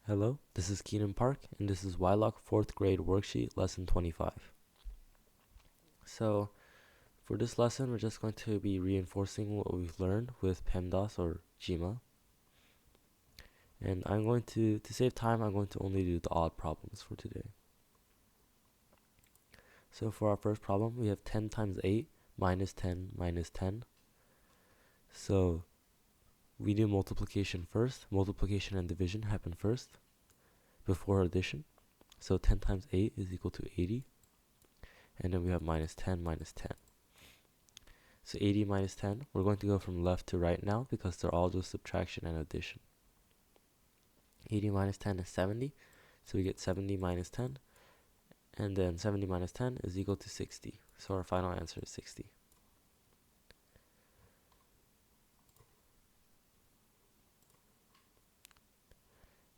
Hello, this is KeenanPark, and this is YLOC 4th grade worksheet lesson 25. So, for this lesson, we're just going to be reinforcing what we've learned with PEMDAS or GMA. And to save time, I'm going to only do the odd problems for today. So for our first problem, we have 10 times 8 minus 10 minus 10. So we do multiplication first. Multiplication and division happen first before addition. So 10 times 8 is equal to 80. And then we have minus 10 minus 10. So 80 minus 10, we're going to go from left to right now because they're all just subtraction and addition. 80 minus 10 is 70, so we get 70 minus 10, and then 70 minus 10 is equal to 60. So our final answer is 60.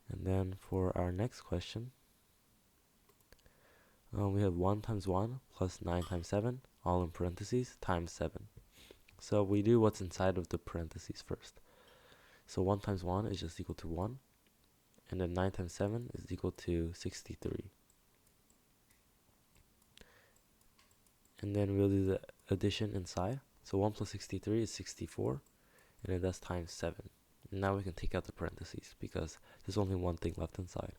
And then for our next question, we have 1 times 1 plus 9 times 7, all in parentheses, times 7. So we do what's inside of the parentheses first. So 1 times 1 is just equal to 1, and then 9 times 7 is equal to 63. And then we'll do the addition inside. So 1 plus 63 is 64, and then that's times 7. And now we can take out the parentheses because there's only one thing left inside.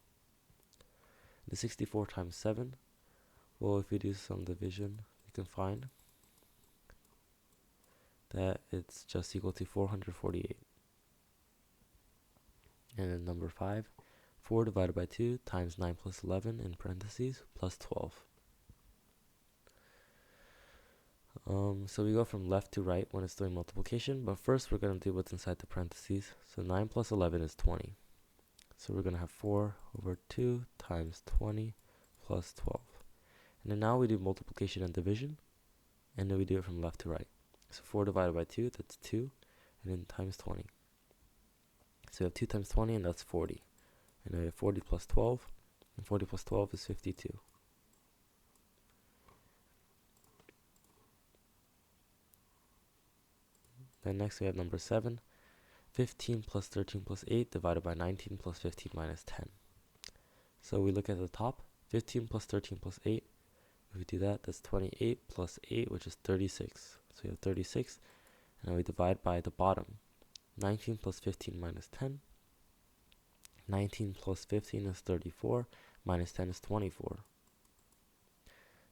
The 64 times 7, well, if we do some division, you can find that it's just equal to 448. And then number 5, 4 divided by 2 times 9 plus 11 in parentheses plus 12. So we go from left to right when it's doing multiplication, but first we're going to do what's inside the parentheses. So 9 plus 11 is 20. So we're going to have 4 over 2 times 20 plus 12. And then now we do multiplication and division, and then we do it from left to right. So 4 divided by 2, that's 2, and then times 20. So we have 2 times 20, and that's 40. And then we have 40 plus 12, and 40 plus 12 is 52. Then next we have number 7, 15 plus 13 plus 8 divided by 19 plus 15 minus 10. So we look at the top, 15 plus 13 plus 8. If we do that, that's 28 plus 8, which is 36. So we have 36, and now we divide by the bottom. 19 plus 15 minus 10. 19 plus 15 is 34, minus 10 is 24.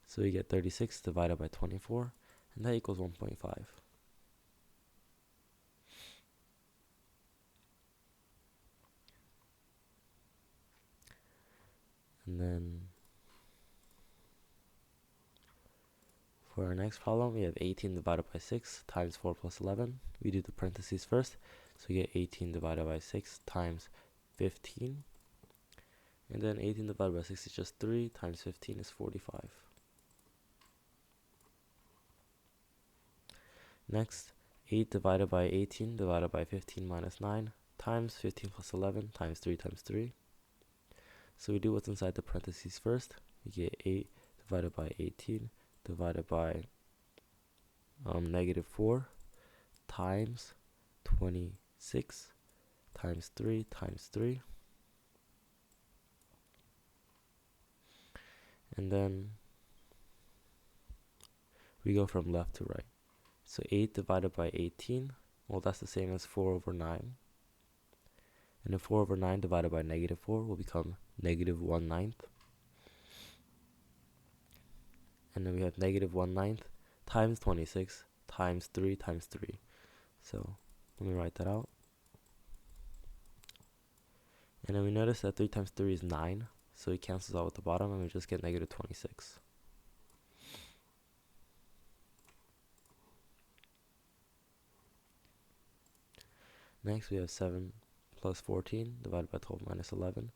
So we get 36 divided by 24, and that equals 1.5. And then for our next problem, we have 18 divided by 6 times 4 plus 11. We do the parentheses first, so we get 18 divided by 6 times 15. And then 18 divided by 6 is just 3 times 15 is 45. Next, 8 divided by 18 divided by 15 minus 9 times 15 plus 11 times 3 times 3. So we do what's inside the parentheses first. We get 8 divided by 18 divided by negative 4 times 26 times 3 times 3. And then we go from left to right. So 8 divided by 18, well, that's the same as 4 over 9. And then 4 over 9 divided by negative 4 will become negative 1/9. And then we have negative 1/9 times 26 times 3 times 3. So let me write that out. And then we notice that 3 times 3 is 9. So it cancels out with the bottom, and we just get negative 26. Next, we have 7 plus 14 divided by 12 minus 11.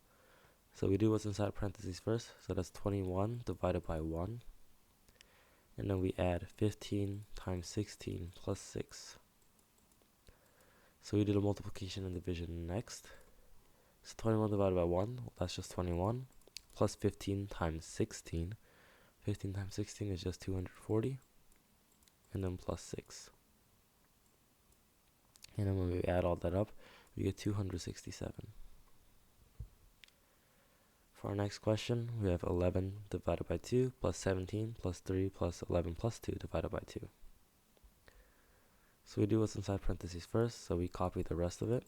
So we do what's inside parentheses first. So that's 21 divided by 1. And then we add 15 times 16 plus 6. So we do the multiplication and division next. So 21 divided by 1, well, that's just 21. Plus 15 times 16. 15 times 16 is just 240. And then plus 6. And then when we add all that up, we get 267. For our next question, we have 11 divided by 2 plus 17 plus 3 plus 11 plus 2 divided by 2. So we do what's inside parentheses first, so we copy the rest of it.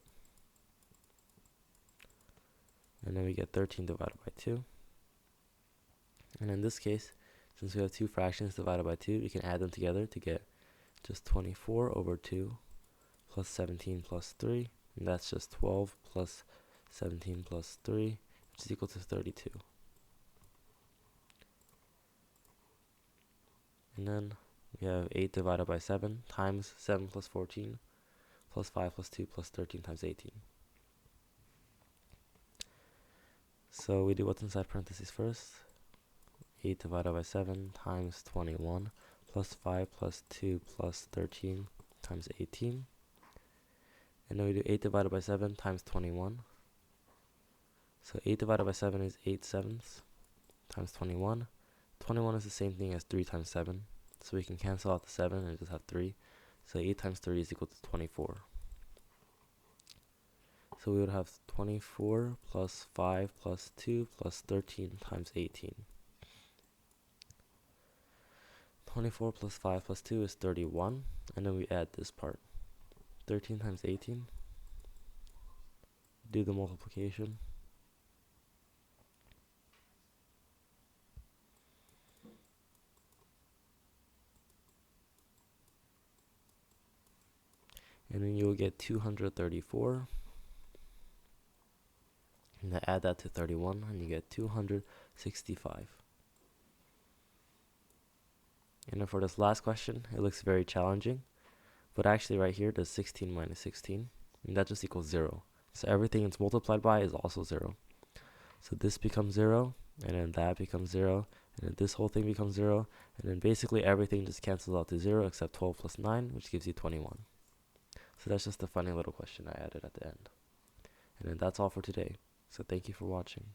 And then we get 13 divided by 2. And in this case, since we have two fractions divided by 2, we can add them together to get just 24 over 2 plus 17 plus 3. And that's just 12 plus 17 plus 3, which is equal to 32. And then we have 8 divided by 7 times 7 plus 14 plus 5 plus 2 plus 13 times 18. So we do what's inside parentheses first. 8 divided by 7 times 21 plus 5 plus 2 plus 13 times 18. And then we do 8 divided by 7 times 21. So 8 divided by 7 is 8 sevenths times 21. 21 is the same thing as 3 times 7. So we can cancel out the 7 and just have 3. So 8 times 3 is equal to 24. So we would have 24 plus 5 plus 2 plus 13 times 18. 24 plus 5 plus 2 is 31. And then we add this part. 13 times 18. Do the multiplication. And then you'll get 234. And then add that to 31, and you get 265. And then for this last question, it looks very challenging. But actually right here, there's 16 minus 16. And that just equals 0. So everything it's multiplied by is also 0. So this becomes 0, and then that becomes 0, and then this whole thing becomes 0. And then basically everything just cancels out to 0 except 12 plus 9, which gives you 21. So that's just a funny little question I added at the end. And then that's all for today. So thank you for watching.